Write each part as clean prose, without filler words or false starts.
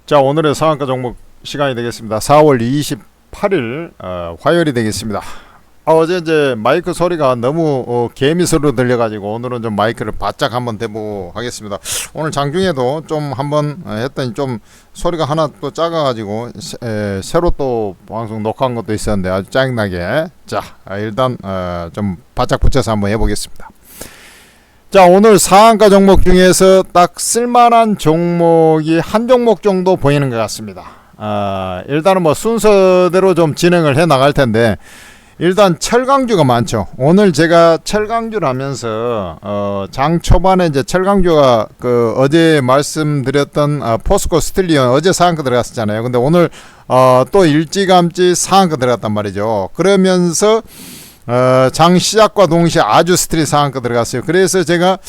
자, 오늘의 상한가 종목 시간이 되겠습니다. 4월 28일 화요일이 되겠습니다. 어제 이제 마이크 소리가 너무 개미 소리로 들려가지고 오늘은 좀 마이크를 바짝 한번 대보고 하겠습니다. 오늘 장중에도 좀 한번 했더니 좀 소리가 하나 또 작아가지고 새로 또 방송 녹화한 것도 있었는데 아주 짜증나게. 자, 일단 좀 바짝 붙여서 한번 해보겠습니다. 자, 오늘 상한가 종목 중에서 딱 쓸만한 종목이 한 종목 정도 보이는 것 같습니다. 일단은 뭐 순서대로 좀 진행을 해 나갈 텐데, 일단 철강주가 많죠. 오늘 제가 철강주를 하면서 장 초반에 이제 철강주가 어제 말씀드렸던 포스코 스틸리온 어제 상한가 들어갔었잖아요. 근데 오늘 또 일찌감치 상한가 들어갔단 말이죠. 그러면서 장 시작과 동시에 아주 스트릿 상한가 들어갔어요. 그래서 제가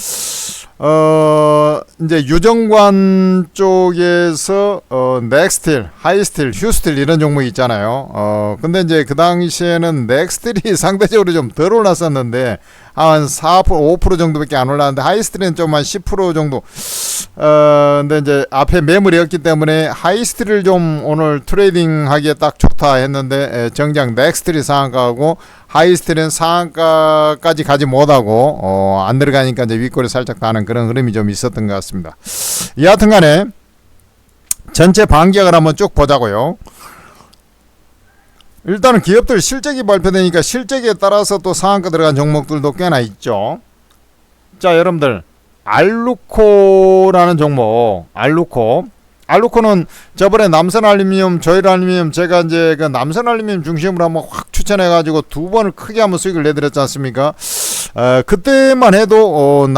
이제 유정관 쪽에서 넥스틸, 하이스틸, 휴스틸 이런 종목이 있잖아요. 근데 이제 그 당시에는 넥스틸이 상대적으로 좀 덜 올랐었는데 한 4%, 5% 정도밖에 안 올랐는데 하이스틸은 좀 한 10% 정도. 근데 이제 앞에 매물이었기 때문에 하이스틸을 좀 오늘 트레이딩 하기에 딱 좋다 했는데 정작 넥스틸이 상한가하고 하이스틸은 상한가까지 가지 못하고 안 들어가니까 이제 윗골이 살짝 다는 그런 흐름이 좀 있었던 것 같습니다. 여하튼 간에 전체 반격을 한번 쭉 보자고요. 일단은 기업들 실적이 발표되니까 실적에 따라서 또 상한가 들어간 종목들도 꽤나 있죠. 자, 여러분들 알루코라는 종목, 알루코는 저번에 남선알루미늄, 조일알루미늄 제가 이제 그 남선알루미늄 중심으로 한번 확 추천해가지고 두 번을 크게 한번 수익을 내드렸지 않습니까? 그때만 해도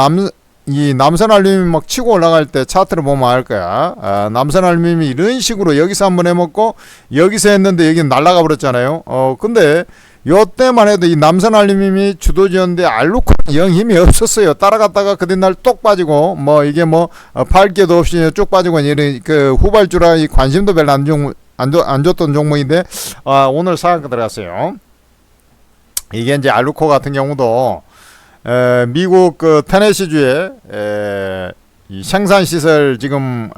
이 남선알루미늄 막 치고 올라갈 때 차트를 보면 알 거야. 남선알루미늄이 이런 식으로 여기서 한번 해먹고 여기서 했는데 여기는 날아가 버렸잖아요. 근데 요때만 해도 이 남선알루미늄이 주도지였는데 알루코는 영 힘이 없었어요. 따라갔다가 그 뒷날 똑 빠지고 뭐 이게 뭐 팔게도 없이 쭉 빠지고 이런 그 후발주라 이 관심도 별로 안 줬던 종목인데 오늘 상한가 들어갔어요. 이게 이제 알루코 같은 경우도 미국 그 테네시주에 이 생산시설 지금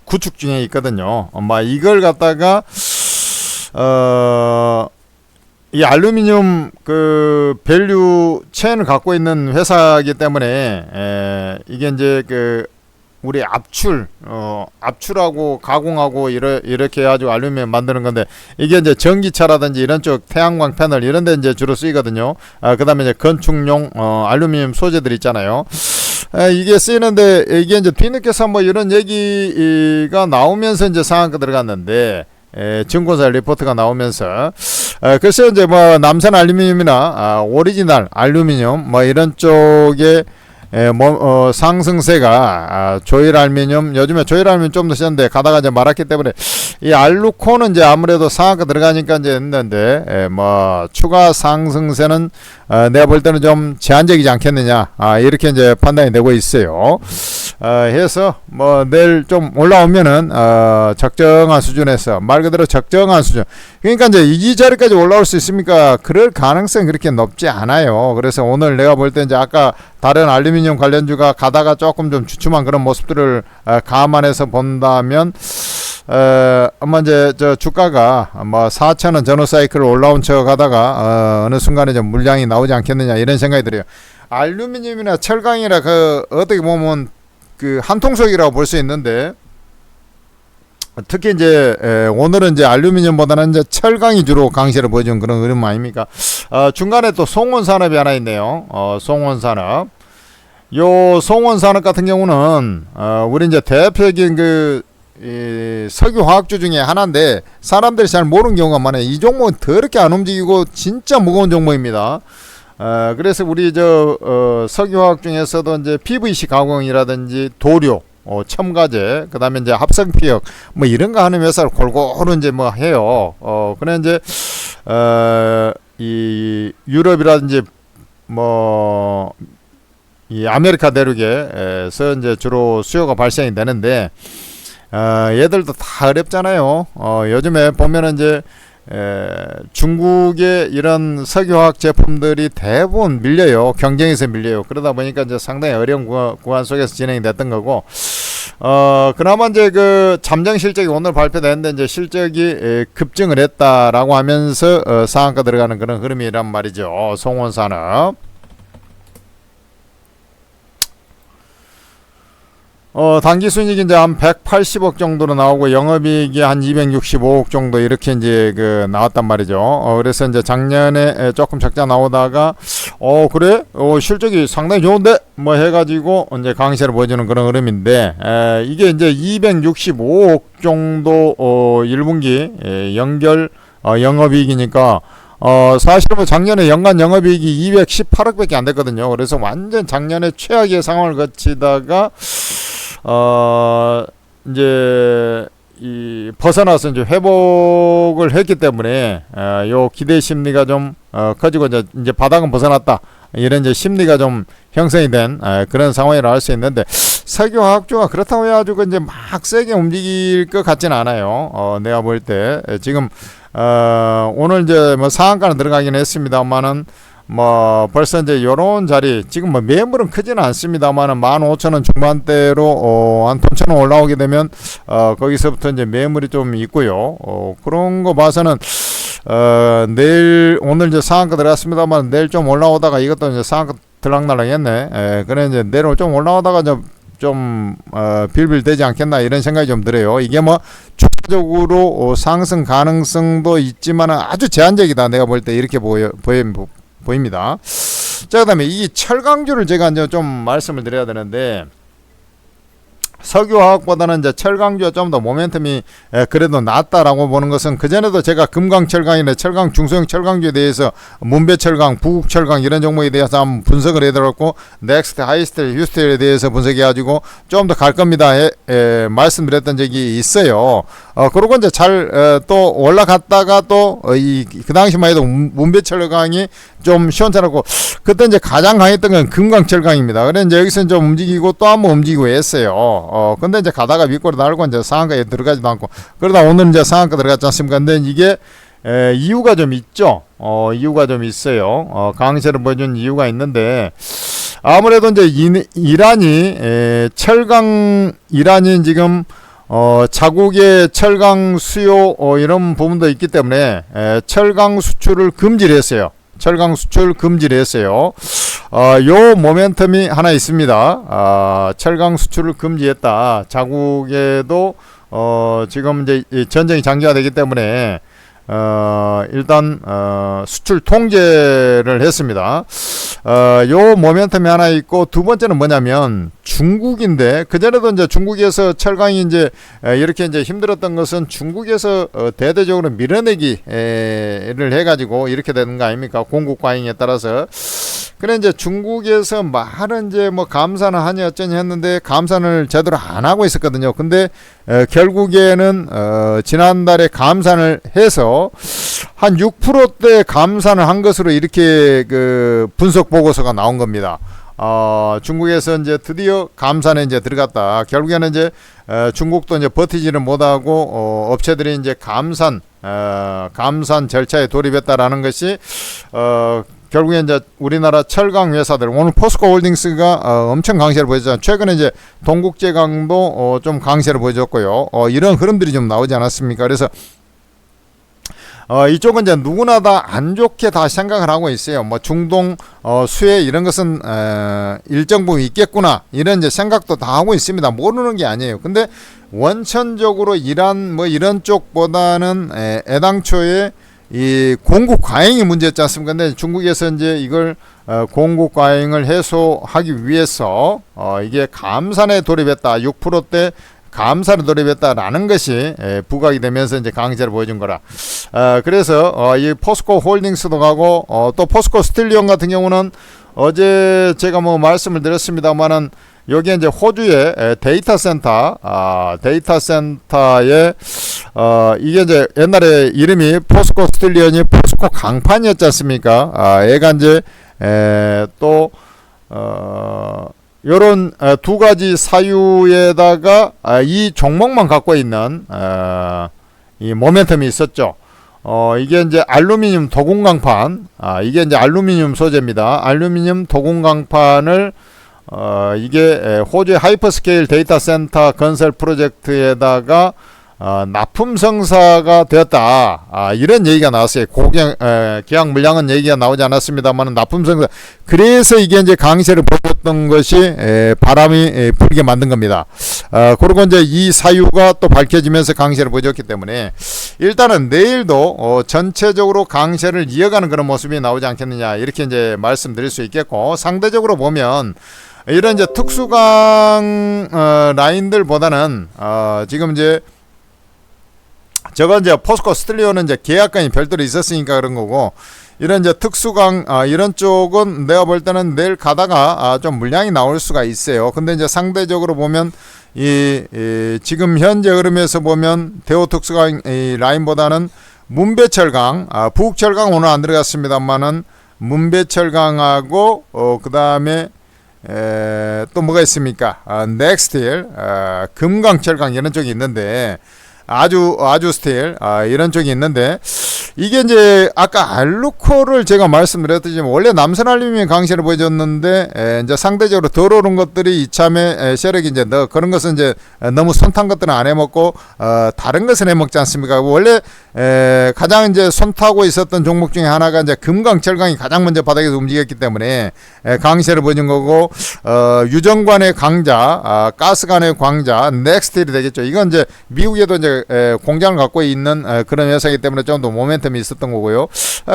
구축 중에 있거든요. 이걸 갖다가 이 알루미늄 그 밸류 체인을 갖고 있는 회사이기 때문에 이게 이제 그 우리 압출하고 가공하고 이렇게 해가지고 알루미늄 만드는 건데, 이게 이제 전기차라든지 이런 쪽 태양광 패널 이런 데 이제 주로 쓰이거든요. 그 다음에 이제 건축용 알루미늄 소재들 있잖아요. 이게 쓰이는데, 이게 이제 뒤늦게서 뭐 이런 얘기가 나오면서 이제 상한가 들어갔는데, 증권사 리포트가 나오면서 글쎄 이제 뭐 남산 알루미늄이나 오리지널 알루미늄 뭐 이런 쪽에 상승세가 조일 알루미늄, 요즘에 조일 알루미늄 좀 더 세는데 가다가 이제 말았기 때문에 이 알루코는 이제 아무래도 상한가 들어가니까 이제 했는데 뭐 추가 상승세는 내가 볼 때는 좀 제한적이지 않겠느냐, 이렇게 이제 판단이 되고 있어요. 해서 뭐 내일 좀 올라오면은 적정한 수준에서, 말 그대로 적정한 수준, 그러니까 이제 이 자리까지 올라올 수 있습니까? 그럴 가능성이 그렇게 높지 않아요. 그래서 오늘 내가 볼 때 이제 아까 다른 알루미늄 관련주가 가다가 조금 좀 주춤한 그런 모습들을 감안해서 본다면 아마 이제 저 주가가 뭐 4,000원 전후 사이클을 올라온 척 하다가 어느 순간에 좀 물량이 나오지 않겠느냐 이런 생각이 들어요. 알루미늄이나 철강이라 그 어떻게 보면 그 한통속이라고 볼 수 있는데, 특히 이제 오늘은 이제 알루미늄보다는 이제 철강이 주로 강세를 보여준 그런 흐름 아닙니까? 중간에 또 송원산업이 하나 있네요. 송원산업. 요 송원산업 같은 경우는 우리 이제 대표적인 이 석유화학주 중에 하나인데 사람들이 잘 모르는 경우가 많아요. 이 종목은 더럽게 안 움직이고 진짜 무거운 종목입니다. 그래서 우리 석유화학 중에서도 이제 PVC 가공이라든지 도료, 첨가제, 그 다음에 이제 합성피혁, 뭐 이런 거 하는 회사를 골고루 이제 뭐 해요. 그래 이제, 이 유럽이라든지 뭐, 이 아메리카 대륙에서 이제 주로 수요가 발생이 되는데, 얘들도 다 어렵잖아요. 요즘에 보면은 이제, 중국의 이런 석유화학 제품들이 대부분 밀려요. 경쟁에서 밀려요. 그러다 보니까 이제 상당히 어려운 구간 속에서 진행이 됐던 거고, 그나마 이제 그 잠정 실적이 오늘 발표됐는데 이제 실적이 급증을 했다라고 하면서 상한가 들어가는 그런 흐름이란 말이죠. 송원산업. 단기 순이익이 이제 한 180억 정도로 나오고 영업이익이 한 265억 정도 이렇게 이제 그 나왔단 말이죠. 그래서 이제 작년에 조금 적자 나오다가 그래? 실적이 상당히 좋은데 뭐 해가지고 이제 강세를 보여주는 그런 흐름인데 이게 이제 265억 정도 1분기 연결 영업이익이니까 사실은 뭐 작년에 연간 영업이익이 218억밖에 안 됐거든요. 그래서 완전 작년에 최악의 상황을 거치다가 이제 벗어나서 이제 회복을 했기 때문에 요 기대 심리가 좀 커지고 이제 바닥은 벗어났다. 이런 이제 심리가 좀 형성이 된 그런 상황이라 할 수 있는데 석유화학주가 그렇다고 해가지고 이제 막 세게 움직일 것 같지는 않아요. 내가 볼 때 지금 오늘 이제 뭐 상한가는 들어가긴 했습니다만은 뭐 벌써 이제 요런 자리 지금 뭐 매물은 크지는 않습니다만은 15,000원 중반대로 한 3,000원 올라오게 되면 거기서부터 이제 매물이 좀 있고요. 그런 거 봐서는 내일 오늘 이제 상한가 들어갔습니다만 내일 좀 올라오다가 이것도 이제 상한가 들락날락했네. 그래 이제 내일 좀 올라오다가 좀 빌빌되지 않겠나 이런 생각이 좀 들어요. 이게 뭐 추가적으로 상승 가능성도 있지만 아주 제한적이다. 내가 볼 때 이렇게 보입니다. 자, 그 다음에 이 철강주를 제가 이제 좀 말씀을 드려야 되는데 석유화학보다는 이제 철강주가 좀 더 모멘텀이 그래도 낫다라고 보는 것은 그전에도 제가 금강철강이나 철강 중소형 철강주에 대해서 문배철강, 부국철강 이런 종목에 대해서 한번 분석을 해드렸고 넥스트, 하이스텔, 휴스텔에 대해서 분석해가지고 좀 더 갈 겁니다 말씀드렸던 적이 있어요. 그러고 이제 잘 또 올라갔다가 또 그 당시만 해도 문배철강이 좀 시원찮았고 그때 이제 가장 강했던 건 금강철강입니다. 그래 이제 여기서 좀 움직이고 또 한번 움직이고 했어요. 근데 이제 가다가 윗골을 달고 이제 상한가에 들어가지도 않고 그러다 오늘 이제 상한가 들어갔지 않습니까? 근데 이게 이유가 좀 있죠. 이유가 좀 있어요. 강세를 보여준 이유가 있는데 아무래도 이제 이란이 지금 자국의 철강 수요 이런 부분도 있기 때문에 철강 수출을 금지를 했어요. 철강 수출 금지를 했어요. 요 모멘텀이 하나 있습니다. 철강 수출을 금지했다. 자국에도 지금 이제 전쟁이 장기화되기 때문에 일단 수출 통제를 했습니다. 요 모멘텀이 하나 있고 두 번째는 뭐냐면 중국인데 그전에도 이제 중국에서 철강이 이제 이렇게 이제 힘들었던 것은 중국에서 대대적으로 밀어내기를 해가지고 이렇게 되는 거 아닙니까? 공급 과잉에 따라서. 그래 이제 중국에서 말은 이제 뭐 감산을 하니 어쩌니 했는데 감산을 제대로 안 하고 있었거든요. 근데 결국에는 지난달에 감산을 해서 한 6%대 감산을 한 것으로 이렇게 그 분석 보고서가 나온 겁니다. 중국에서 이제 드디어 감산에 이제 들어갔다. 결국에는 이제 중국도 이제 버티지를 못하고 업체들이 이제 감산 절차에 돌입했다라는 것이 결국에 이제 우리나라 철강 회사들 오늘 포스코 홀딩스가 엄청 강세를 보여줬잖아요. 최근에 이제 동국제강도 좀 강세를 보여줬고요. 이런 흐름들이 좀 나오지 않았습니까? 그래서 이쪽은 이제 누구나 다 안 좋게 다 생각을 하고 있어요. 뭐 중동 수혜 이런 것은 일정 부분 있겠구나 이런 이제 생각도 다 하고 있습니다. 모르는 게 아니에요. 근데 원천적으로 이란 뭐 이런 쪽보다는 애당초에 이 공급 과잉이 문제였지 않습니까? 근데 중국에서 이제 이걸 공급 과잉을 해소하기 위해서 이게 감산에 돌입했다. 6%대 감사를 돌입했다라는 것이 부각이 되면서 이제 강세를 보여준 거라. 그래서 이 포스코 홀딩스도 가고 또 포스코 스틸리온 같은 경우는 어제 제가 뭐 말씀을 드렸습니다만은 여기 이제 호주의 데이터 센터에 이게 이제 옛날에 이름이 포스코 스틸리온이 포스코 강판이었지 않습니까? 얘가 이제 또 요런 두 가지 사유에다가 이 종목만 갖고 있는 이 모멘텀이 있었죠. 이게 이제 알루미늄 도금강판, 이게 이제 알루미늄 소재입니다. 알루미늄 도금강판을 이게 호주의 하이퍼스케일 데이터 센터 건설 프로젝트에다가 납품 성사가 되었다. 이런 얘기가 나왔어요. 계약 물량은 얘기가 나오지 않았습니다만 납품 성사. 그래서 이게 이제 강세를 보였던 것이 바람이 불게 만든 겁니다. 그리고 이제 이 사유가 또 밝혀지면서 강세를 보였기 때문에 일단은 내일도 전체적으로 강세를 이어가는 그런 모습이 나오지 않겠느냐 이렇게 이제 말씀드릴 수 있겠고, 상대적으로 보면 이런 이제 특수강 라인들보다는 지금 이제 저건 이제 포스코 스틸리오는 이제 계약관이 별도로 있었으니까 그런 거고, 이런 이제 특수강 이런 쪽은 내가 볼 때는 내일 가다가 좀 물량이 나올 수가 있어요. 근데 이제 상대적으로 보면 지금 현재 흐름에서 보면 대우 특수강 이 라인보다는 문배철강, 부국철강 오늘 안 들어갔습니다만은 문배철강하고 그 다음에 또 뭐가 있습니까? 넥스틸, 금강철강 이런 쪽이 있는데, 아주 스틸 이런 쪽이 있는데, 이게 이제 아까 알루코를 제가 말씀드렸듯이 원래 남선 알루미늄 강세를 보여줬는데 이제 상대적으로 덜 오른 것들이 이참에 세력이 이제 그런 것은 이제 너무 손탄 것들은 안 해먹고 다른 것은 해먹지 않습니까? 원래 가장 이제 손타고 있었던 종목 중에 하나가 이제 금강철강이 가장 먼저 바닥에서 움직였기 때문에 강세를 보여준 거고, 유정관의 강자, 가스관의 광자, 넥스틸이 되겠죠. 이건 이제 미국에도 이제 공장을 갖고 있는 그런 회사이기 때문에 좀 더 모멘텀이 있었던 거고요.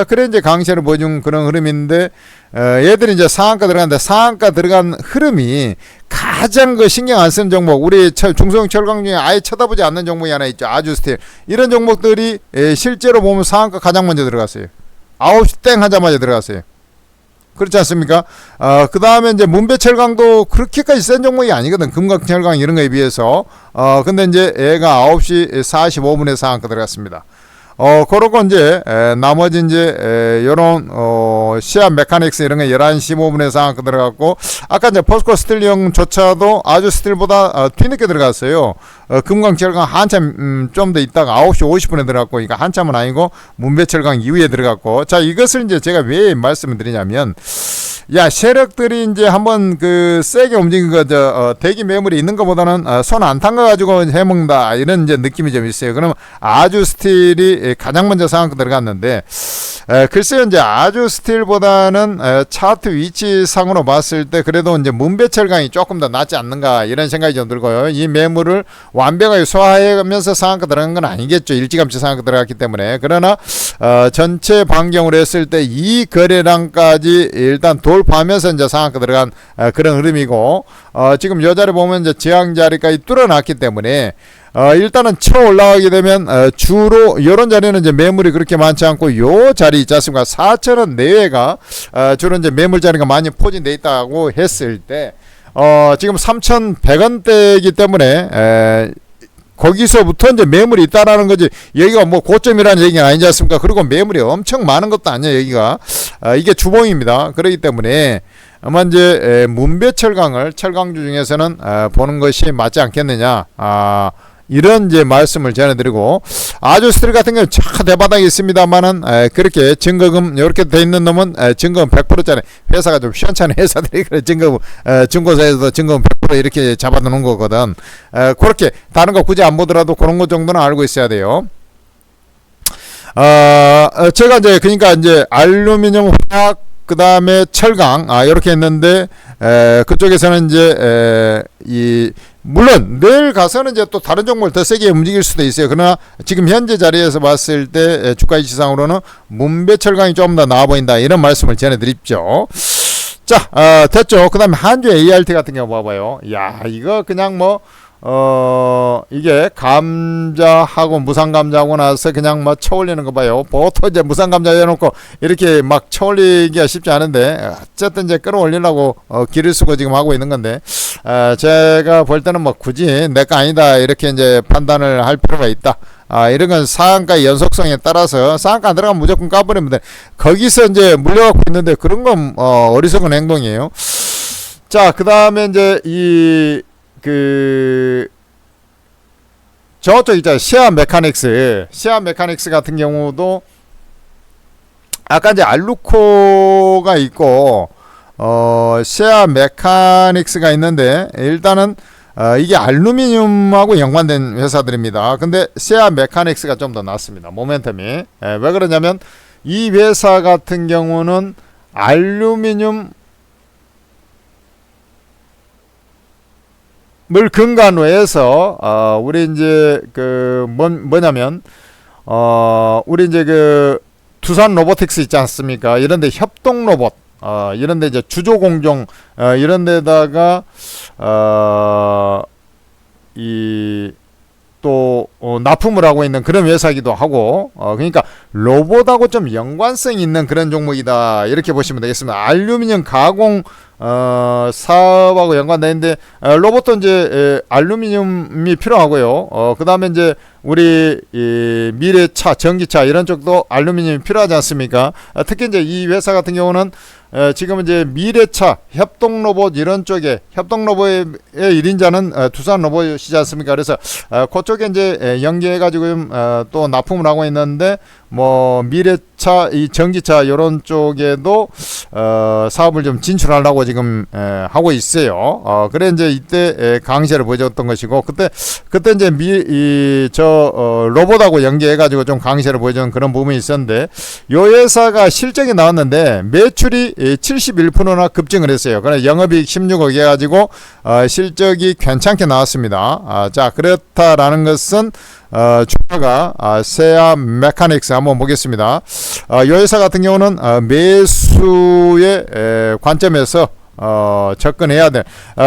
그래 이제 강세를 보여준 그런 흐름인데, 얘들이 이제 상한가 들어갔는데, 상한가 들어간 흐름이 가장 그 신경 안 쓰는 종목, 우리 중소형 철강 중에 아예 쳐다보지 않는 종목이 하나 있죠. 아주 스틸. 이런 종목들이 실제로 보면 상한가 가장 먼저 들어갔어요. 9시 땡 하자마자 들어갔어요. 그렇지 않습니까? 그 다음에 이제 문배철강도 그렇게까지 센 종목이 아니거든. 금강철강 이런 거에 비해서. 근데 이제 얘가 9시 45분에 상한가 들어갔습니다. 그러고 이제 나머지 이제 요런 시아 메카닉스 이런 거 11시 15분에 상한가 들어갔고, 아까 이제 포스코 스틸형조차도 아주 스틸보다 뒤늦게 들어갔어요. 금강철강 한참 좀 더 있다가 9시 50분에 들어갔고, 그러니까 한참은 아니고 문배철강 이후에 들어갔고. 자, 이것을 이제 제가 왜 말씀을 드리냐면, 세력들이 이제 한번 그 세게 움직인 거, 대기 매물이 있는 것보다는 손 안 탄 거 가지고 해먹는다, 이런 이제 느낌이 좀 있어요. 그러면 아주 스틸이 가장 먼저 상한가 들어갔는데, 글쎄요, 이제 아주 스틸보다는 차트 위치상으로 봤을 때 그래도 이제 문배철강이 조금 더 낫지 않는가, 이런 생각이 좀 들고요. 이 매물을 완벽하게 소화해가면서 상한가 들어간 건 아니겠죠. 일찌감치 상한가 들어갔기 때문에. 그러나 전체 반경으로 했을 때 이 거래량까지 일단 돌파하면서 이제 상한가 들어간 그런 흐름이고, 지금 요 자리 보면 이제 저항 자리까지 뚫어놨기 때문에 일단은 쳐 올라가게 되면 주로 이런 자리는 이제 매물이 그렇게 많지 않고, 요 자리 있지 않습니까? 4,000원 내외가 주로 이제 매물 자리가 많이 포진돼 있다고 했을 때, 지금 3,100원대이기 때문에 거기서부터 이제 매물이 있다라는 거지, 여기가 뭐 고점이라는 얘기는 아니지 않습니까? 그리고 매물이 엄청 많은 것도 아니에요, 여기가. 이게 주봉입니다. 그렇기 때문에 아마 이제 문배철강을 철강주 중에서는 보는 것이 맞지 않겠느냐, 이런 이제 말씀을 전해드리고, 아주 스틸 같은 경우는 차 대바닥에 있습니다만은 그렇게 증거금 이렇게 돼 있는 놈은 증거금 100%짜리 회사가 좀 시원찮은 회사들이 그래 증거금 중고사에서도 증거금 100% 이렇게 잡아놓은 거거든. 그렇게 다른 거 굳이 안 보더라도 그런 것 정도는 알고 있어야 돼요. 제가 이제 그러니까 이제 알루미늄, 화학, 그 다음에 철강 이렇게 했는데, 그쪽에서는 이제 물론 내일 가서는 이제 또 다른 종목을 더 세게 움직일 수도 있어요. 그러나 지금 현재 자리에서 봤을 때 주가 이치상으로는 문배철강이 좀 더 나아 보인다, 이런 말씀을 전해드립죠. 자, 됐죠. 그 다음에 한주 ART 같은 경우 봐봐요. 야, 이거 그냥 뭐 이게 감자하고 무상감자하고 나서 그냥 막 쳐올리는 거 봐요. 보통 이제 무상감자 해놓고 이렇게 막 쳐올리기가 쉽지 않은데, 어쨌든 이제 끌어올리려고 기를 쓰고 지금 하고 있는 건데, 제가 볼 때는 뭐 굳이 내 거 아니다, 이렇게 이제 판단을 할 필요가 있다. 이런 건 상한가의 연속성에 따라서 상한가 안 들어가면 무조건 까버리면 돼. 거기서 이제 물려갖고 있는데, 그런 건 어리석은 행동이에요. 자, 그 다음에 이제 저쪽 있잖아요. 시아 메카닉스 같은 경우도 아까 이제 알루코가 있고, 세아 메카닉스가 있는데 일단은 이게 알루미늄하고 연관된 회사들입니다. 근데 세아 메카닉스가 좀 더 낫습니다. 모멘텀이. 왜 그러냐면 이 회사 같은 경우는 알루미늄 물 근간으로 해서 우리 이제 그 뭐냐면 우리 이제 그 두산 로보틱스 있지 않습니까? 이런데 협동 로봇 이런데 이제 주조 공정 이런 데다가 이 또 납품을 하고 있는 그런 회사기도 하고 그러니까 로봇하고 좀 연관성 있는 그런 종목이다 이렇게 보시면 되겠습니다. 알루미늄 가공 사업하고 연관되어 있는데 로봇도 이제 알루미늄이 필요하고요. 그 다음에 이제 우리 이 미래차, 전기차 이런 쪽도 알루미늄이 필요하지 않습니까? 특히 이제 이 회사 같은 경우는 지금 이제 미래차, 협동 로봇 이런 쪽에 협동 로봇의 1인자는 두산 로봇이지 않습니까? 그래서 그쪽에 이제 연계해 가지고 또 납품을 하고 있는데 뭐 미래차, 이 전기차 이런 쪽에도 사업을 좀 진출하려고 지금 하고 있어요. 그래 이제 이때 강세를 보여줬던 것이고 그때 이제 로봇하고 연계해 가지고 좀 강세를 보여준 그런 부분이 있었는데 이 회사가 실적이 나왔는데 매출이 71%나 급증을 했어요. 그래 영업이익 16억 해가지고 실적이 괜찮게 나왔습니다. 자 그렇다라는 것은 주가가 세아 메카닉스 한번 보겠습니다. 이 회사 같은 경우는 매수의 관점에서 접근해야 돼.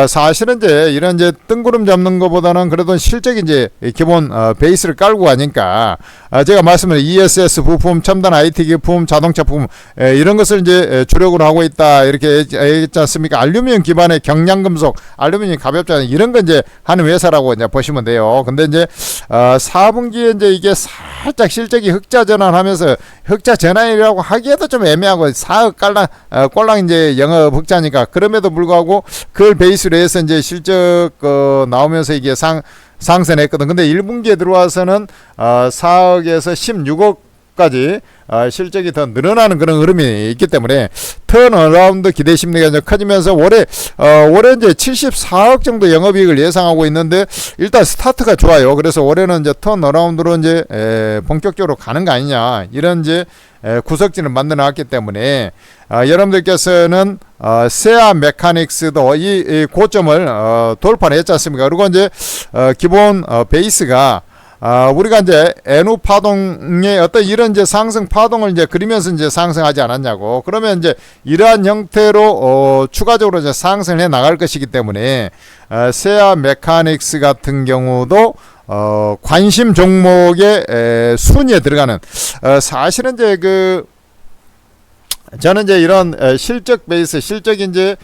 사실은 이제 이런 이제 뜬구름 잡는 것보다는 그래도 실적이 이제 기본 베이스를 깔고 가니까 제가 말씀드린 ESS 부품, 첨단 IT 기품, 자동차 부품 이런 것을 이제 주력으로 하고 있다 이렇게 얘기했지 않습니까? 알루미늄 기반의 경량금속, 알루미늄 가볍잖아요. 이런 거 이제 하는 회사라고 이제 보시면 돼요. 근데 이제 4분기에 이제 이게 살짝 실적이 흑자 전환하면서 흑자 전환이라고 하기에도 좀 애매하고 4억 꼴랑 이제 영업 흑자니까. 그럼에도 불구하고 그걸 베이스로 해서 이제 실적 나오면서 이게 상승했거든. 근데 1분기에 들어와서는 4억에서 16억까지 실적이 더 늘어나는 그런 흐름이 있기 때문에 턴어라운드 기대 심리가 이제 커지면서 올해 이제 74억 정도 영업이익을 예상하고 있는데 일단 스타트가 좋아요. 그래서 올해는 이제 턴어라운드로 이제 본격적으로 가는 거 아니냐 이런 이제 구석진을 만들어 놨기 때문에 여러분들께서는 세아 메카닉스도 이 고점을 돌파를 했지 않습니까? 그리고 이제 기본 베이스가 우리가 이제 NU 파동의 어떤 이런 이제 상승 파동을 이제 그리면서 이제 상승하지 않았냐고. 그러면 이제 이러한 형태로 추가적으로 이제 상승을 해 나갈 것이기 때문에 세아 메카닉스 같은 경우도 관심 종목의 순위에 들어가는 사실은 이제 저는 이제 이런 실적 베이스, 실적이 이제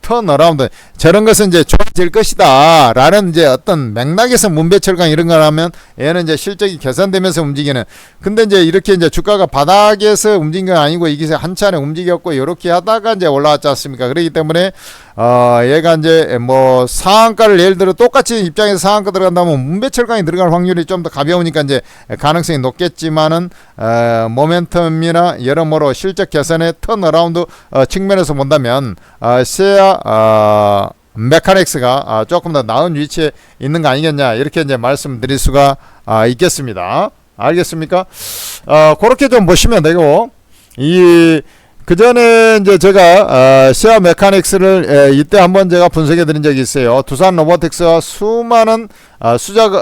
턴어라운드 저런 것은 이제 좋아질 것이다 라는 이제 어떤 맥락에서 문배철강 이런 거라면 얘는 이제 실적이 개선되면서 움직이는. 근데 이제 이렇게 이제 주가가 바닥에서 움직인 건 아니고 이게 한 차례 움직였고 이렇게 하다가 이제 올라왔지 않습니까? 그렇기 때문에 얘가 이제 뭐 상한가를 예를 들어 똑같이 입장에서 상한가 들어간다면 문배철강이 들어갈 확률이 좀 더 가벼우니까 이제 가능성이 높겠지만은 모멘텀이나 여러모로 실적 개선의 턴어라운드 측면에서 본다면 세아 메카닉스가 조금 더 나은 위치에 있는 거 아니겠냐 이렇게 이제 말씀드릴 수가 있겠습니다. 알겠습니까? 그렇게 좀 보시면 되고 그 전에 이제 제가 세아 메카닉스를 이때 한번 제가 분석해 드린 적이 있어요. 두산 로보틱스가 수많은 수작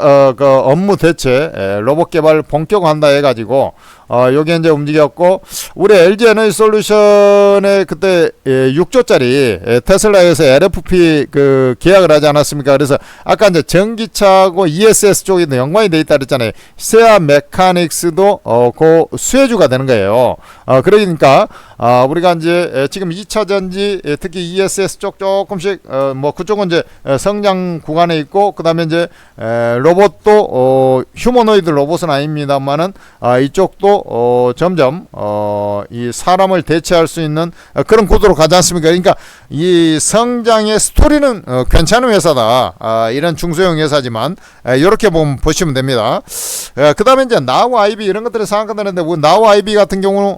업무 대체 로봇 개발 본격화한다 해가지고 요게 이제 움직였고 우리 LG 에너지 솔루션에 그때 6조짜리 테슬라에서 LFP 계약을 하지 않았습니까? 그래서 아까 이제 전기차하고 ESS 쪽에도 연관이 돼 있다 그랬잖아요. 세아 메카닉스도 그 수혜주가 되는 거예요. 그러니까 우리가 이제 지금 2차 전지 특히 ESS 쪽 조금씩 뭐 그쪽은 이제 성장 구간에 있고 그다음에 이제 로봇도 휴머노이드 로봇은 아닙니다만은 이쪽도 점점 이 사람을 대체할 수 있는 그런 구도로 가지 않습니까? 그러니까 이 성장의 스토리는 괜찮은 회사다. 이런 중소형 회사지만 이렇게 보시면 됩니다. 그 다음에 이제 나우 아이비 이런 것들을 생각하는데 나우 아이비 같은 경우는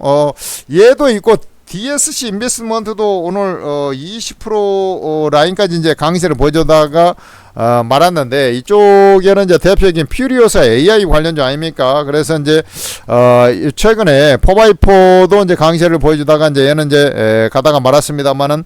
얘도 있고 DSC 인베스트먼트도 오늘 20% 라인까지 이제 강세를 보여주다가 말았는데, 이쪽에는 이제 대표적인 퓨리오사 AI 관련주 아닙니까? 그래서 이제 최근에 4x4도 이제 강세를 보여주다가 이제 얘는 이제 가다가 말았습니다만은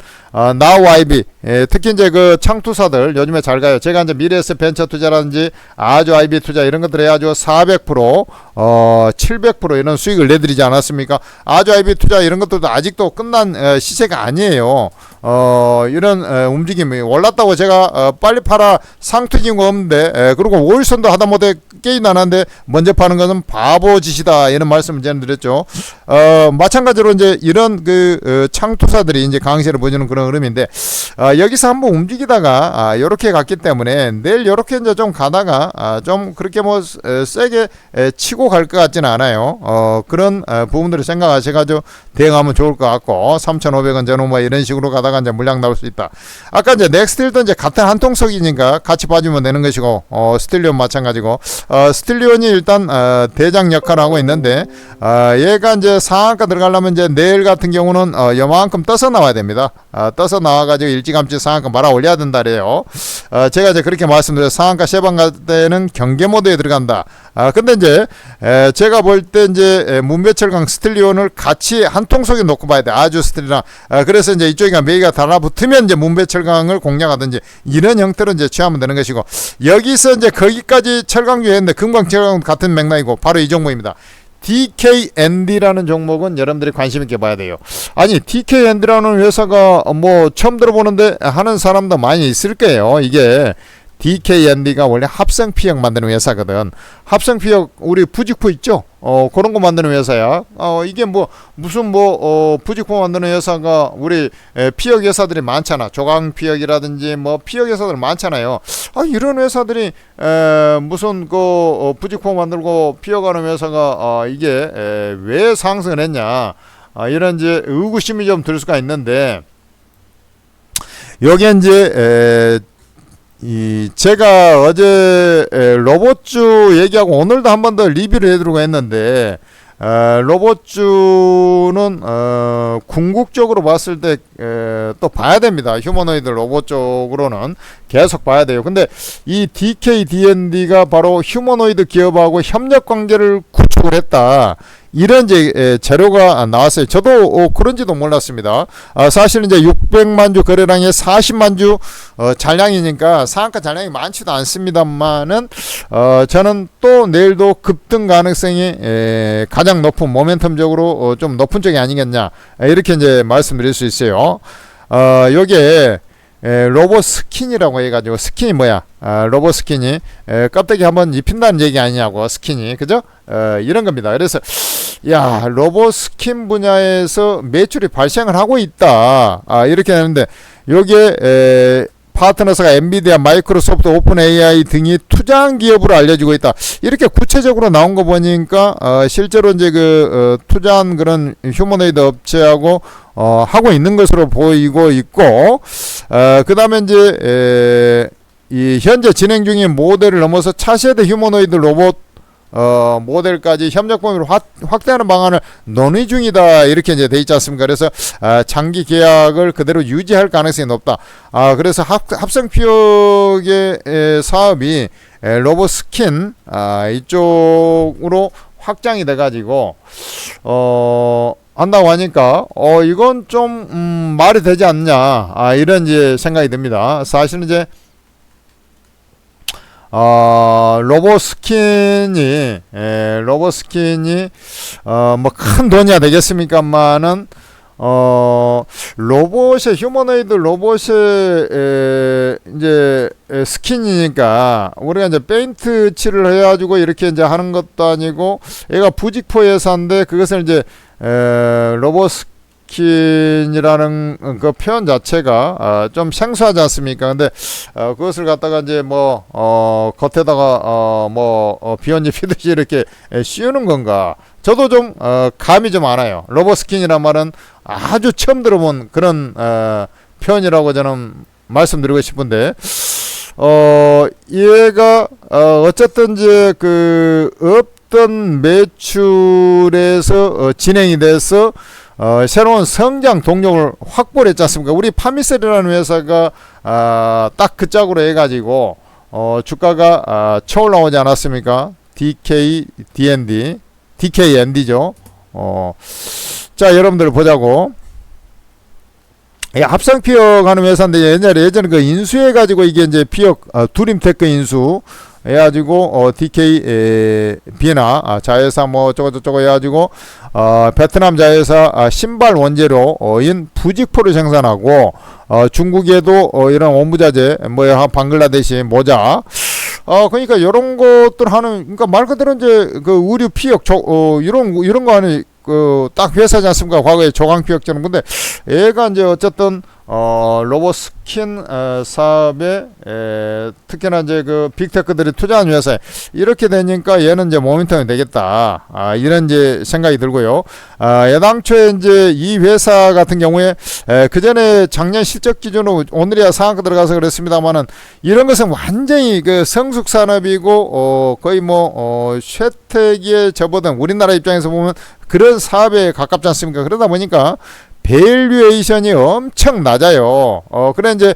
나우 아이비, 특히 이제 그 창투사들 요즘에 잘 가요. 제가 이제 미래에셋 벤처 투자라든지 아주 아이비 투자 이런 것들 해가지고 400% 700% 이런 수익을 내드리지 않았습니까? 아주 아이비 투자 이런 것들도 아직도 끝난 시세가 아니에요. 이런 움직임이 올랐다고 제가 빨리 팔아 상투긴 거 없는데, 그리고 5일선도 하다못해 게임 안 하는데 먼저 파는 것은 바보 짓이다, 이런 말씀을 저는 드렸죠. 마찬가지로 이제 이런 그 창투사들이 이제 강세를 보여주는 그런 흐름인데, 여기서 한번 움직이다가 이렇게 갔기 때문에 내일 이렇게 이제 좀 가다가 좀 그렇게 뭐 세게 치고 갈 것 같지는 않아요. 그런 부분들을 생각하셔가지고 대응하면 좋을 것 같고, 3,500원 전후 뭐 이런 식으로 가다가 이제 물량 나올 수 있다. 아까 이제 넥스틸도 이제 같은 한통속이니까 같이 봐주면 되는 것이고, 스틸리온 마찬가지고, 스틸리온이 일단 대장 역할을 하고 있는데, 얘가 이제 상한가 들어가려면 이제 내일 같은 경우는 요만큼 떠서 나와야 됩니다. 떠서 나와가지고 일찌감치 상한가 말아 올려야 된다 그래요. 제가 이제 그렇게 말씀드려요. 상한가 쉐방 갈 때는 경계 모드에 들어간다. 근데 이제 제가 볼 때 이제 문배철강 스틸리온을 같이 한 통속에 놓고 봐야 돼. 아주 스틸이랑. 그래서 이제 이쪽이가 매기가 달라붙으면 이제 문배철강을 공략하든지 이런 형태로 이제 취하면 되는 것이고, 여기서 이제 거기까지 철강주 했는데 금광철강 같은 맥락이고, 바로 이 종목입니다. DKND라는 종목은 여러분들이 관심 있게 봐야 돼요. 아니, DKND라는 회사가 뭐 처음 들어보는데 하는 사람도 많이 있을 거예요. 이게 DKND가 원래 합성피혁 만드는 회사거든. 합성피혁 우리 부직포 있죠? 그런 거 만드는 회사야. 이게 뭐 무슨 부직포 만드는 회사가 우리 피혁 회사들이 많잖아. 조강피혁이라든지 뭐 피혁 회사들 많잖아요. 이런 회사들이 무슨 그 부직포 만들고 피혁하는 회사가 이게 왜 상승을 했냐, 이런 이제 의구심이 좀 들 수가 있는데, 여기에 이제 제가 어제 로봇주 얘기하고 오늘도 한 번 더 리뷰를 해드리고 했는데, 로봇주는 궁극적으로 봤을 때 또 봐야 됩니다. 휴머노이드 로봇 쪽으로는 계속 봐야 돼요. 근데 이 DKDND가 바로 휴머노이드 기업하고 협력 관계를 구축을 했다, 이런 이제 재료가 나왔어요. 저도 그런지도 몰랐습니다. 사실 이제 600만 주 거래량에 40만 주 잔량이니까 상한가 잔량이 많지도 않습니다만은, 저는 또 내일도 급등 가능성이 가장 높은, 모멘텀적으로 좀 높은 쪽이 아니겠냐, 이렇게 이제 말씀드릴 수 있어요. 요게 로봇 스킨이라고 해가지고, 스킨이 뭐야? 로봇 스킨이 껍데기 한번 입힌다는 얘기 아니냐고, 스킨이, 그죠? 이런 겁니다. 그래서 야, 로봇 스킨 분야에서 매출이 발생을 하고 있다, 이렇게 하는데, 요게 파트너사가 엔비디아, 마이크로소프트, 오픈 AI 등이 투자한 기업으로 알려지고 있다, 이렇게 구체적으로 나온 거 보니까 실제로 이제 그 투자한 그런 휴머노이드 업체하고 하고 있는 것으로 보이고 있고, 그 다음에 이제 이 현재 진행 중인 모델을 넘어서 차세대 휴머노이드 로봇 모델까지 협력 범위를 확대하는 방안을 논의 중이다, 이렇게 이제 돼 있지 않습니까? 그래서 장기 계약을 그대로 유지할 가능성이 높다. 그래서 합성피혁의 사업이 로봇 스킨 이쪽으로 확장이 돼 가지고 한다고 하니까 이건 좀 말이 되지 않냐, 이런 이제 생각이 듭니다. 사실은 이제 로봇 스킨이 뭐 큰 돈이야 되겠습니까만은, 로봇의 휴머노이드 로봇의 이제 스킨이니까 우리가 이제 페인트 칠을 해가지고 이렇게 이제 하는 것도 아니고, 얘가 부직포 회사인데 그것을 이제 로봇 스킨이라는 그 표현 자체가 좀 생소하지 않습니까? 근데 그것을 갖다가 이제 뭐 겉에다가 비원지 피듯이 이렇게 씌우는 건가? 저도 좀 감이 좀 안 와요. 로봇 스킨이란 말은 아주 처음 들어본 그런 표현이라고 저는 말씀드리고 싶은데, 얘가 어쨌든 이제 그 어떤 매출에서 진행이 돼서 새로운 성장 동력을 확보를 했지 않습니까? 우리 파미셀이라는 회사가 딱 그 짝으로 해가지고 주가가 쳐올라오지 않았습니까? DKND죠. 자, 여러분들 보자고. 합성 피혁하는 회사인데 예전에 그 인수해가지고 이게 이제 피혁 두림테크 인수 해가지고 DK 비나 자회사 뭐 저거 해가지고 베트남 자회사 신발 원재료인 부직포를 생산하고 중국에도 이런 원부자재 뭐 방글라데시 모자 그러니까 이런 것들 하는 그러니까 말 그대로 이제 그 의류 피혁 이런 거 하는 그 딱 회사지 않습니까? 과거에 조강피혁처럼. 근데 얘가 이제 어쨌든 로봇스킨 사업에 특히나 이제 그 빅테크들이 투자한 회사에 이렇게 되니까 얘는 이제 모멘텀이 되겠다. 이런 이제 생각이 들고요. 애당초에 이제 이 회사 같은 경우에 그 전에 작년 실적 기준으로 오늘이야 상한가 들어가서 그랬습니다만은 이런 것은 완전히 그 성숙 산업이고 거의 뭐 쇠퇴기에 접어든 우리나라 입장에서 보면 그런 사업에 가깝지 않습니까? 그러다 보니까 밸류에이션이 엄청 낮아요. 그래 이제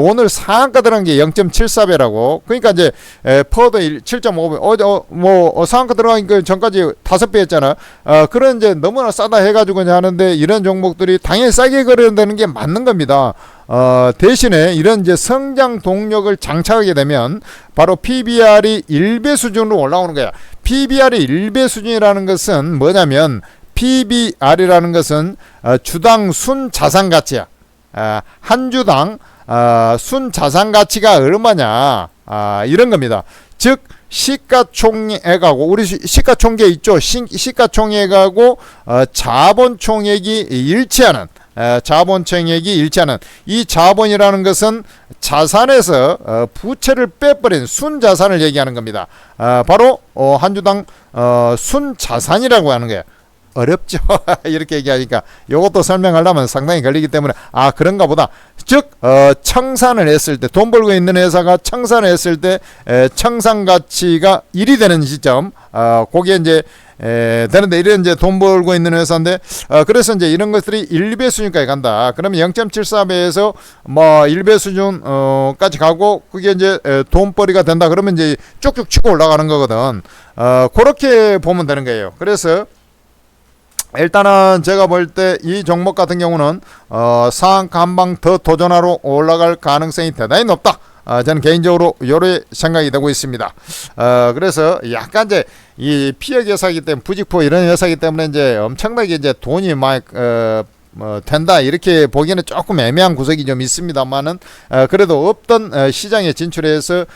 오늘 상한가 들어간 게 0.74배라고. 그러니까 이제 퍼더 7.5배. 뭐 상한가 들어가니까 전까지 5배 했잖아. 그런 이제 너무나 싸다 해가지고 하는데 이런 종목들이 당연히 싸게 거래된다는 게 맞는 겁니다. 대신에 이런 이제 성장 동력을 장착하게 되면 바로 PBR이 1배 수준으로 올라오는 거야. PBR이 1배 수준이라는 것은 뭐냐면 PBR이라는 것은 주당 순자산가치야. 한 주당 순자산가치가 얼마냐 이런 겁니다. 즉 시가총액하고 우리 시가총액 있죠. 시가총액하고 자본총액이 일치하는 이 자본이라는 것은 자산에서 부채를 빼버린 순자산을 얘기하는 겁니다. 바로 한 주당 순자산이라고 하는 거예요. 어렵죠. 이렇게 얘기하니까 이것도 설명하려면 상당히 걸리기 때문에 그런가 보다. 즉 청산을 했을 때 돈 벌고 있는 회사가 청산을 했을 때 청산가치가 1이 되는 시점 거기에 이제 되는데 이런 이제 돈 벌고 있는 회사인데 그래서 이제 이런 것들이 1배 수준까지 간다. 그러면 0.74배에서 뭐 1배 수준까지 가고 그게 이제 돈벌이가 된다. 그러면 이제 쭉쭉 치고 올라가는 거거든. 그렇게 보면 되는 거예요. 그래서 일단은 제가 볼 때 이 종목 같은 경우는 상한가 한 방 더 도전하러 올라갈 가능성이 대단히 높다. 저는 개인적으로 요래 생각이 되고 있습니다. 그래서 약간 이제 이 피혁 회사이기 때문에 부직포 이런 회사이기 때문에 이제 엄청나게 이제 돈이 막 된다 이렇게 보기에는 조금 애매한 구석이 좀 있습니다만은 그래도 없던 시장에 진출해서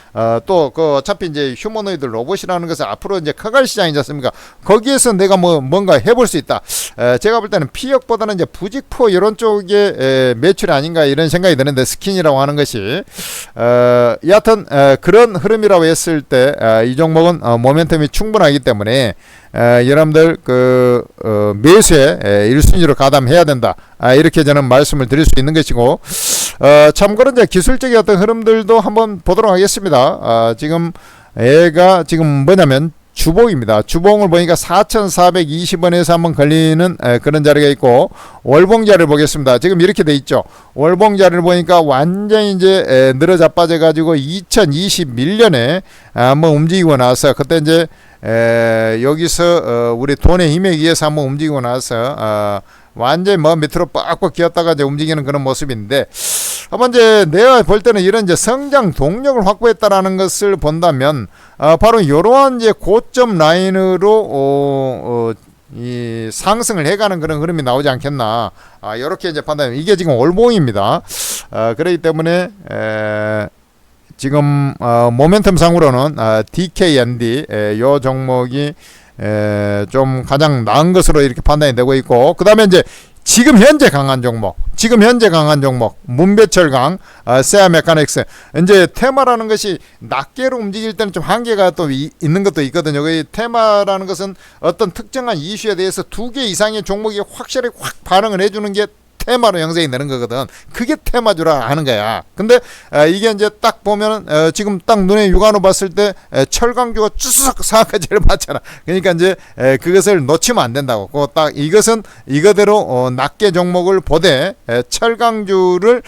또 그 어차피 이제 휴머노이드 로봇이라는 것은 앞으로 이제 커갈 시장이지 않습니까? 거기에서 내가 뭔가 해볼 수 있다. 제가 볼 때는 피혁보다는 이제 부직포 이런 쪽에 매출이 아닌가 이런 생각이 드는데 스킨이라고 하는 것이 여하튼 그런 흐름이라고 했을 때 이 종목은 모멘텀이 충분하기 때문에 여러분들 그 매수에 1순위로 가담해야 된다. 이렇게 저는 말씀을 드릴 수 있는 것이고 참고로 이제 기술적인 어떤 흐름들도 한번 보도록 하겠습니다. 지금 얘가 지금 뭐냐면 주봉입니다. 주봉을 보니까 4,420원에서 한번 걸리는 그런 자리가 있고 월봉자를 보겠습니다. 지금 이렇게 돼 있죠. 월봉자를 보니까 완전히 이제 늘어자빠져 가지고 2021년에 한번 움직이고 나서 그때 이제 여기서 우리 돈의 힘에 의해서 한번 움직이고 나서 완전히 뭐 밑으로 빡빡 기었다가 이제 움직이는 그런 모습인데 한번 이제 내가 볼 때는 이런 이제 성장 동력을 확보했다라는 것을 본다면 바로 이러한 이제 고점 라인으로 이 상승을 해가는 그런 흐름이 나오지 않겠나 이렇게 이제 판단. 이게 지금 월봉입니다. 그렇기 때문에 지금 모멘텀 상으로는 DKND 요 종목이 좀 가장 나은 것으로 이렇게 판단이 되고 있고 그 다음에 이제 지금 현재 강한 종목 문배철강 세아 메카닉스 이제 테마라는 것이 낱개로 움직일 때는 좀 한계가 또 있는 것도 있거든요. 그 테마라는 것은 어떤 특정한 이슈에 대해서 2개 이상의 종목이 확실히 확 반응을 해주는 게 테마로 형성이 되는 거거든. 그게 테마주라 하는 거야. 근데 이게 이제 딱 보면은 지금 딱 눈에 육안으로 봤을 때 철강주가 쭈석 상한가지를 봤잖아. 그러니까 이제 그것을 놓치면 안 된다고. 딱 이것은 이거대로 낱개 종목을 보되 철강주를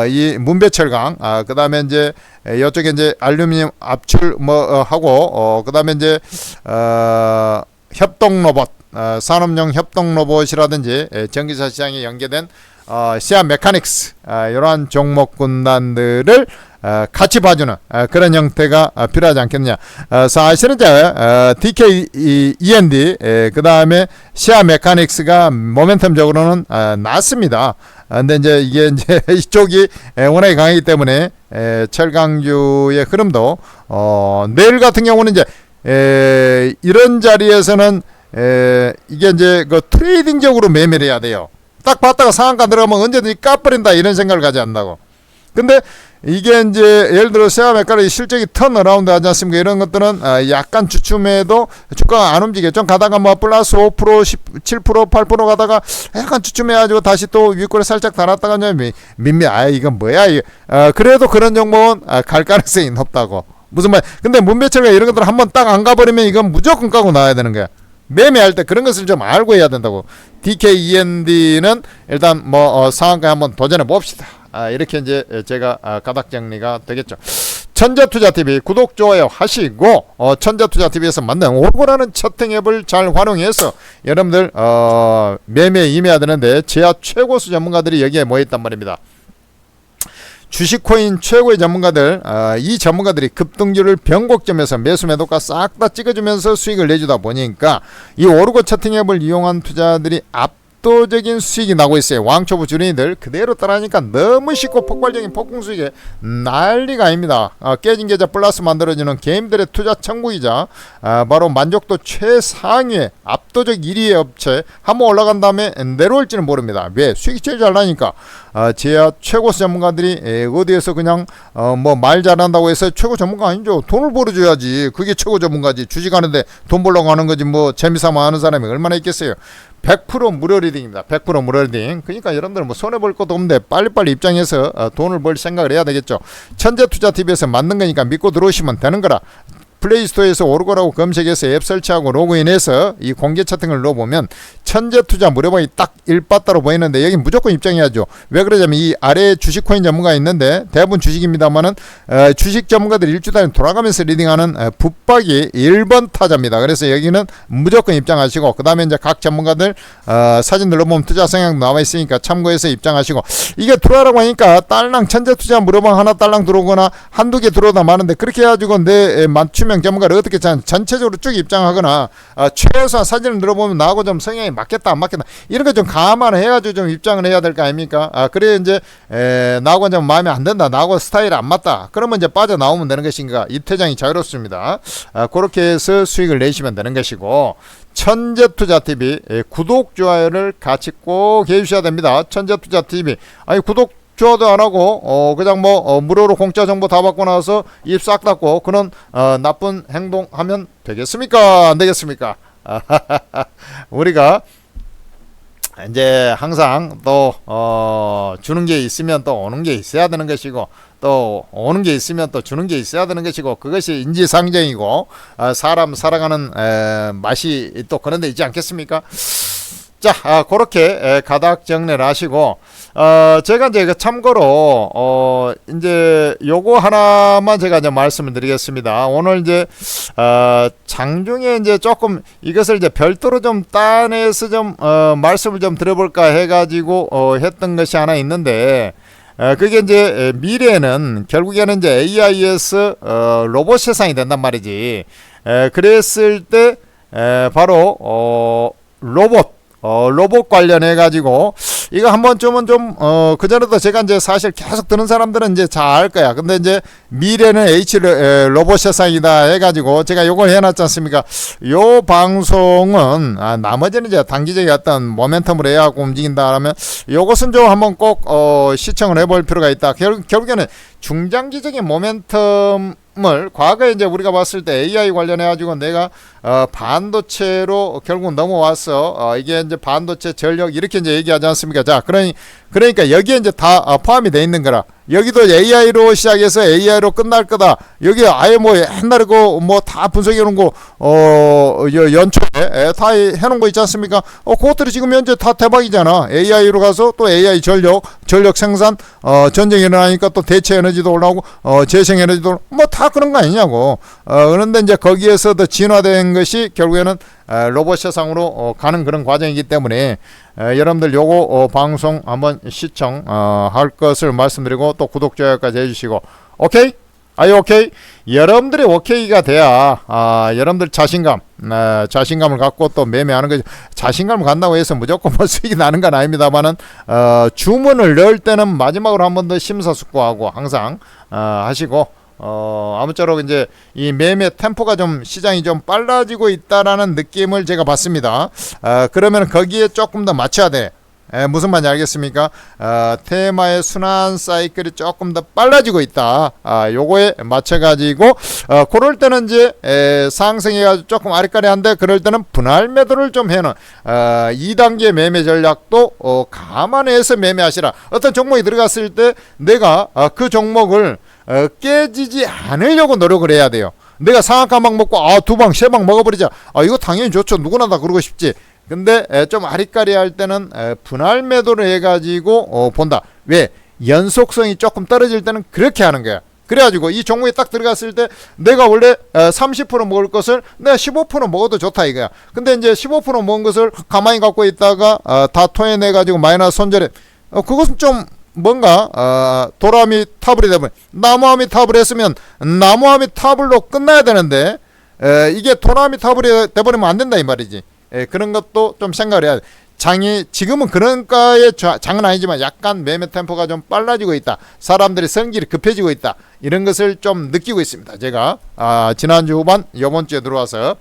이 문배철강, 그 다음에 이제 이쪽에 이제 알루미늄 압출 하고 그 다음에 이제 협동 로봇, 산업용 협동 로봇이라든지 전기차 시장에 연계된 시아 메카닉스, 이러한 종목 군단들을 같이 봐주는 그런 형태가 필요하지 않겠느냐. 사실은 이제 DKEND, 그 다음에 시아 메카닉스가 모멘텀적으로는 낮습니다. 근데 이제 이게 이제 이쪽이 워낙에 강하기 때문에 철강주의 흐름도 내일 같은 경우는 이제 이런 자리에서는 이게 이제 그 트레이딩적으로 매매를 해야 돼요. 딱 봤다가 상한가 들어가면 언제든지 까버린다 이런 생각을 가지 않는다고. 근데 이게 이제 예를 들어 세아메카의 실적이 턴어라운드 하지 않습니까? 이런 것들은 약간 주춤해도 주가가 안 움직여. 좀 가다가 뭐 플러스 5%, 7%, 8% 가다가 약간 주춤해가지고 다시 또 윗골에 살짝 달았다가 민미 이건 뭐야? 그래도 그런 종목은 갈 가능성이 높다고. 무슨 말? 근데 문배철가 이런 것들 한번 딱 안 가버리면 이건 무조건 까고 나와야 되는 거야. 매매할 때 그런 것을 좀 알고 해야 된다고. DKEND는 일단 상한가에 한번 도전해 봅시다. 이렇게 이제 제가 가닥 정리가 되겠죠. 천재투자TV 구독 좋아요 하시고 천재투자TV에서 만든 오고라는 채팅 앱을 잘 활용해서 여러분들 매매에 임해야 되는데 제야 최고수 전문가들이 여기에 모여있단 말입니다. 주식코인 최고의 전문가들, 이 전문가들이 급등주를 변곡점에서 매수 매도가 싹 다 찍어주면서 수익을 내주다 보니까 이 오르고 채팅 앱을 이용한 투자들이 압도적인 수익이 나고 있어요. 왕초보 주린이들 그대로 따라하니까 너무 쉽고 폭발적인 폭풍 수익에 난리가 아닙니다. 깨진 계좌 플러스 만들어주는 게임들의 투자 천국이자 바로 만족도 최상위의 압도적 1위의 업체. 한번 올라간 다음에 내려올지는 모릅니다. 왜? 수익이 제일 잘 나니까. 제야 최고수 전문가들이 어디에서 그냥 말 잘한다고 해서 최고 전문가 아니죠. 돈을 벌어줘야지. 그게 최고 전문가지. 주식하는데 돈 벌려고 하는 거지 재미삼아 하는 사람이 얼마나 있겠어요. 100% 무료 리딩입니다. 100% 무료 리딩. 그러니까 여러분들 손해볼 것도 없는데 빨리빨리 입장해서 돈을 벌 생각을 해야 되겠죠. 천재투자TV에서 만든 거니까 믿고 들어오시면 되는 거라. 플레이스토어에서 오르고라고 검색해서 앱 설치하고 로그인해서 이 공개 채팅을 넣어보면 천재투자 무료방이 딱 1바따로 보이는데 여기 무조건 입장해야죠. 왜 그러냐면 이 아래에 주식코인 전문가 있는데 대부분 주식입니다만은 주식 전문가들이 일주 단위 돌아가면서 리딩하는 붙박이 1번 타자입니다. 그래서 여기는 무조건 입장하시고 그 다음에 이제 각 전문가들 사진 눌러보면 투자 성향 나와 있으니까 참고해서 입장하시고 이게 들어가라고 하니까 딸랑 천재투자 무료방 하나 딸랑 들어오거나 한두 개 들어오다 마는데 그렇게 해가지고 내 맞춤형 전문가를 어떻게 전체적으로 쭉 입장하거나 최소한 사진을 들어보면 나하고 좀 성향이 맞겠다 안 맞겠다 이런 거 좀 감안해가지고 좀 입장을 해야 될 거 아닙니까? 그래 이제 나하고 좀 마음에 안 든다, 나하고 스타일 안 맞다, 그러면 이제 빠져나오면 되는 것인가. 입퇴장이 자유롭습니다. 그렇게 해서 수익을 내시면 되는 것이고, 천재투자TV 구독 좋아요를 같이 꼭 해주셔야 됩니다. 천재투자TV 구독 좋아도 안 하고 그냥 무료로 공짜 정보 다 받고 나서 입 싹 닫고 그런 나쁜 행동하면 되겠습니까? 안 되겠습니까? 우리가 이제 항상 또 주는 게 있으면 또 오는 게 있어야 되는 것이고, 또 오는 게 있으면 또 주는 게 있어야 되는 것이고, 그것이 인지상정이고 사람 살아가는 맛이 또 그런 데 있지 않겠습니까? 자, 그렇게 가닥 정리를 하시고, 제가 이제 참고로, 이제 요거 하나만 제가 이제 말씀을 드리겠습니다. 오늘 이제, 장중에 이제 조금 이것을 이제 별도로 좀 따내서 좀, 말씀을 좀 드려볼까 해가지고, 했던 것이 하나 있는데, 그게 이제 미래에는 결국에는 이제 AIS, 로봇 세상이 된단 말이지. 그랬을 때, 바로, 로봇 관련해 가지고 이거 한 번쯤은 좀 그전에도 제가 이제 사실 계속 듣는 사람들은 이제 잘 알 거야. 근데 이제 미래는 로봇 세상이다 해 가지고 제가 요걸 해놨지 않습니까? 요 방송은 나머지는 이제 단기적인 어떤 모멘텀을 해야 하고 움직인다 하면 요것은 좀 한번 꼭 시청을 해볼 필요가 있다. 결국에는 중장기적인 모멘텀 과거에 이제 우리가 봤을 때 AI 관련해 가지고 내가 반도체로 결국 넘어왔어. 이게 이제 반도체 전력 이렇게 이제 얘기하지 않습니까? 자, 그러니까 여기에 이제 다 포함이 돼 있는 거라. 여기도 AI로 시작해서 AI로 끝날 거다. 여기 아예 뭐 옛날에 뭐 다 분석해 놓은 거 연초에 다 해놓은 거 있지 않습니까? 그것들이 지금 현재 다 대박이잖아. AI로 가서 또 AI 전력 생산, 전쟁이 일어나니까 또 대체 에너지도 올라오고 재생 에너지도 뭐 다 그런 거 아니냐고. 그런데 이제 거기에서 더 진화된 것이 결국에는 로봇 세상으로 가는 그런 과정이기 때문에 여러분들 요거 방송 한번 시청할 것을 말씀드리고 또 구독 좋아요까지 해주시고 오케이? 아유 오케이? 여러분들이 오케이가 돼야 여러분들 자신감을 갖고 또 매매하는 거죠. 자신감을 갖는다고 해서 무조건 뭐 수익이 나는 건 아닙니다만은 주문을 넣을 때는 마지막으로 한 번 더 심사숙고하고 항상 하시고 아무쪼록 이제 이 매매 템포가 좀 시장이 좀 빨라지고 있다라는 느낌을 제가 받습니다. 그러면 거기에 조금 더 맞춰야 돼. 무슨 말인지 알겠습니까? 테마의 순환 사이클이 조금 더 빨라지고 있다. 요거에 맞춰가지고 그럴 때는 이제 상승해가지고 조금 아리까리한데 그럴 때는 분할 매도를 좀 해놓은 2단계 매매 전략도 감안해서 매매하시라. 어떤 종목이 들어갔을 때 내가 그 종목을 깨지지 않으려고 노력을 해야 돼요. 내가 상한가막 먹고 2방 3방 먹어버리자. 이거 당연히 좋죠. 누구나 다 그러고 싶지. 근데 좀 아리까리 할 때는 분할 매도를 해가지고 본다. 왜? 연속성이 조금 떨어질 때는 그렇게 하는 거야. 그래가지고 이 종목에 딱 들어갔을 때 내가 원래 30% 먹을 것을 내가 15% 먹어도 좋다 이거야. 근데 이제 15% 먹은 것을 가만히 갖고 있다가 다 토해내가지고 마이너스 손절해. 그것은 좀 뭔가 도라미 타블이 되면 나무아미 타블 했으면 나무아미 타블로 끝나야 되는데 이게 도라미 타블이 돼버리면 안 된다 이 말이지. 그런 것도 좀 생각을 해야 돼. 지금은 그런가의 장은 아니지만 약간 매매 템포가 좀 빨라지고 있다. 사람들이 성질이 급해지고 있다. 이런 것을 좀 느끼고 있습니다. 제가 지난주 후반 이번주에 들어와서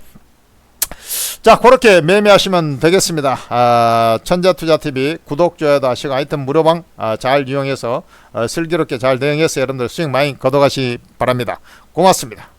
자 그렇게 매매하시면 되겠습니다. 천재투자TV 구독 좋아요도 하시고 하여튼 무료방 잘 이용해서 슬기롭게 잘 대응해서 여러분들 수익 많이 걷어가시 바랍니다. 고맙습니다.